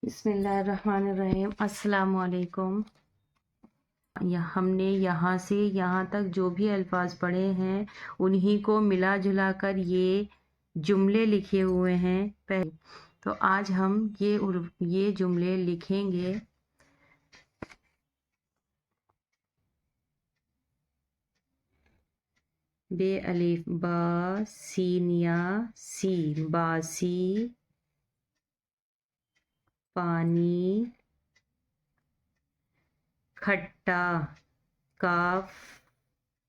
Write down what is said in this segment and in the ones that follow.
बिस्मिल्लाहिर्रहमानिर्रहीम। अस्सलाम वालेकुम। हम ने यहाँ से यहाँ तक जो भी अल्फाज पढ़े हैं उन्हीं को मिला जुला कर ये जुमले लिखे हुए हैं पहले। तो आज हम ये जुमले लिखेंगे। बे अलिफ बा सीन या सी, बासी, पानी, खट्टा, काफ,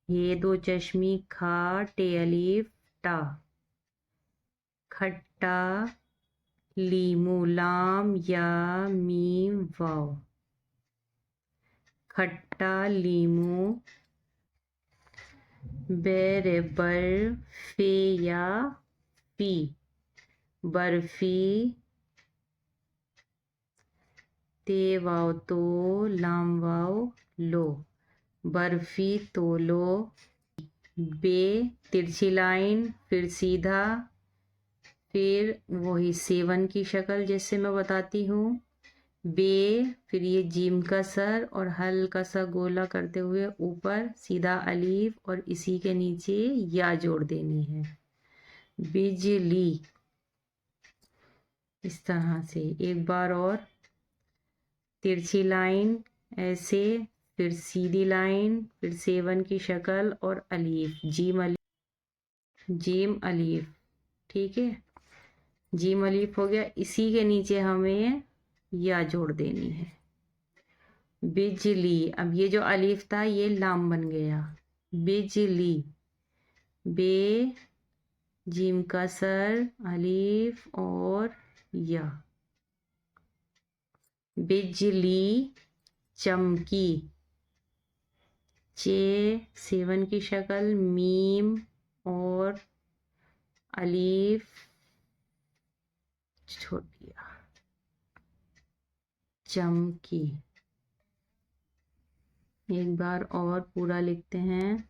ये दो चश्मी खा, टे अलिफ टा, खट्टा, लीमू लाम या मीम वाव, खट्टा लीमू, बेर बर फे या फी, बर्फी, ते वाव तो, लाम वाव लो, बर्फी तोलो। बे तिरछी लाइन, फिर सीधा, फिर वही सेवन की शक्ल जैसे मैं बताती हूँ। बे, फिर ये जीम का सर और हल्का सा गोला करते हुए ऊपर सीधा अलीफ और इसी के नीचे या जोड़ देनी है। बिजली, इस तरह से एक बार और, तिरछी लाइन ऐसे, फिर सीधी लाइन, फिर सेवन की शक्ल और अलीफ, जीम अलीफ। ठीक है, जीम अलीफ हो गया। इसी के नीचे हमें या जोड़ देनी है। बिजली, अब ये जो अलीफ था ये लाम बन गया। बिजली, बे, जीम का सर, अलीफ और या। बिजली चमकी, चे सेवन की शक्ल, मीम और अलीफ छोड़ दिया, चमकी। एक बार और पूरा लिखते हैं।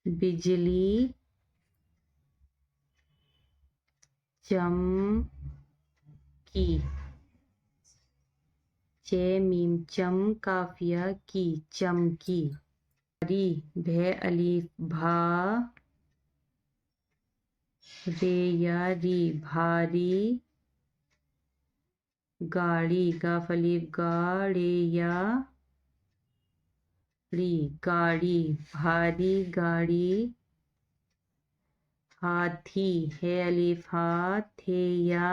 बिजली चमकी, चे मीम चम काफिया की, चमकी। भारी, भे अलीफ भा, रे या री, भारी, गाड़ी, गाफ अलीफ गा, रे या री, गाड़ी, भारी गाड़ी। हाथी, है अलीफ हा, थे या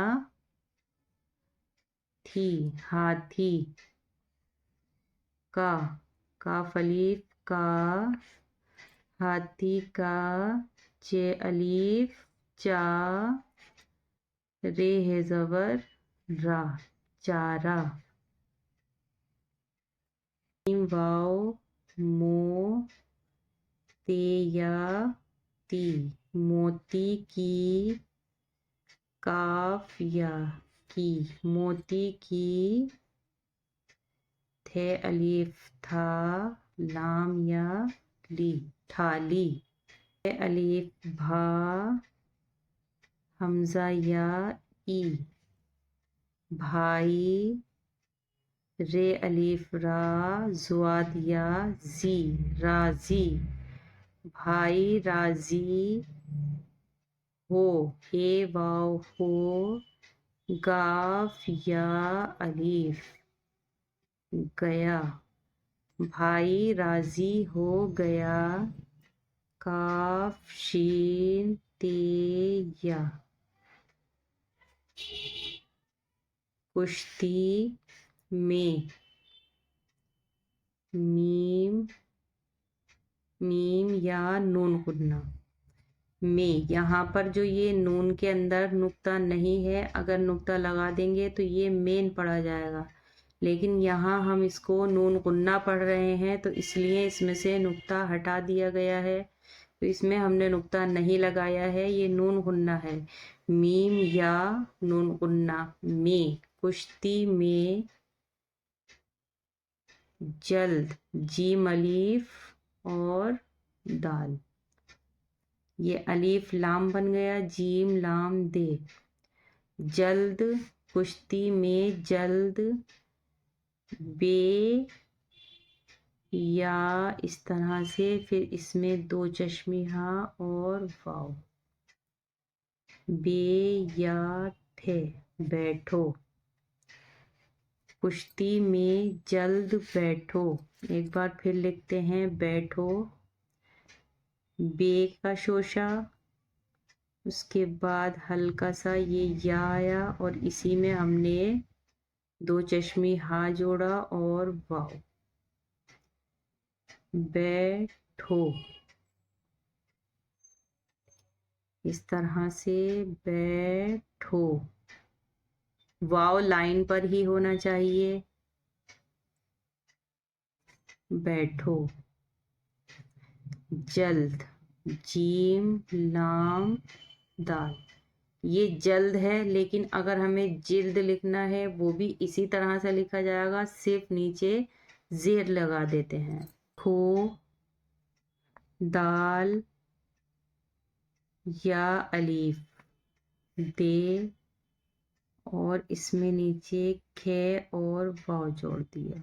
थी, हाथी। का, काफ अलीफ का, हाथी का, चे अलीफ चा, रे है जबर रा, चारा। मीम वाव मो, ते या ती, मोती की, काफ या की, मोती की। थे अलीफ था, लाम या ली, थाली। थे अलीफ भा, हमजा या ई, भाई। रे अलीफ रा, जुआद या जी, राजी, भाई राजी हो। हे वाव हो, गाफ या अलीफ, गया, भाई राजी हो गया। काफ शीन ते या, कुश्ती में, मीम या नून गुन्ना में। यहाँ पर जो ये नून के अंदर नुक्ता नहीं है, अगर नुक्ता लगा देंगे तो ये मेन पढ़ा जाएगा, लेकिन यहाँ हम इसको नून गुन्ना पढ़ रहे हैं तो इसलिए इसमें से नुक्ता हटा दिया गया है। तो इसमें हमने नुक्ता नहीं लगाया है, ये नून गुन्ना है। मीम या नून गुन्ना में, कुश्ती में। जल्द, जीम अलीफ और दाल, یہ الف لام بن گیا، جیم لام دے، جلد کشتی میں جلد، بے یا اس طرح سے، پھر اس میں دو چشمی ہاں اور واو، بے یا تھے، بیٹھو، کشتی میں جلد بیٹھو، ایک بار پھر لکھتے ہیں بیٹھو، بے کا شوشہ، اس کے بعد ہلکا سا یہ یا آیا اور اسی میں ہم نے دو چشمی ہا جوڑا اور واو، بیٹھو، اس طرح سے بیٹھو، واو لائن پر ہی ہونا چاہیے، بیٹھو، جلد، جیم لام دال، یہ جلد ہے لیکن اگر ہمیں جلد لکھنا ہے وہ بھی اسی طرح سے لکھا جائے گا، صرف نیچے زیر لگا دیتے ہیں، کھو، دال یا الف، دے اور اس میں نیچے کھے اور واو جوڑ دیا،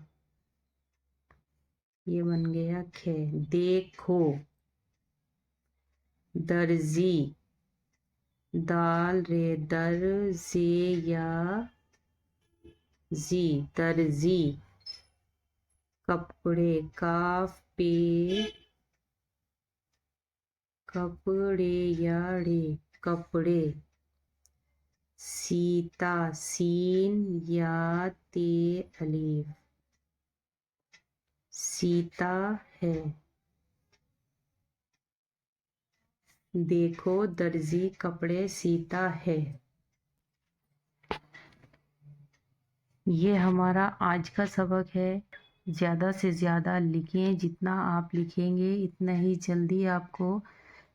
یہ بن گیا کھے، دیکھو، درزی، دال رے در زے یا زی، درزی، کپڑے، کاف پہ کپڑے یا ڑے، کپڑے، سیتا، سین یا تے الف، سیتا ہے، دیکھو درزی کپڑے سیتا ہے۔ یہ ہمارا آج کا سبق ہے، زیادہ سے زیادہ لکھیں، جتنا آپ لکھیں گے اتنا ہی جلدی آپ کو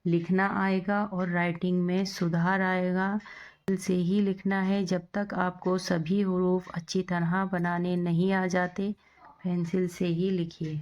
لکھنا آئے گا اور رائٹنگ میں سدھار آئے گا۔ پینسل سے ہی لکھنا ہے، جب تک آپ کو سبھی حروف اچھی طرح بنانے نہیں آ جاتے پینسل سے ہی لکھیے۔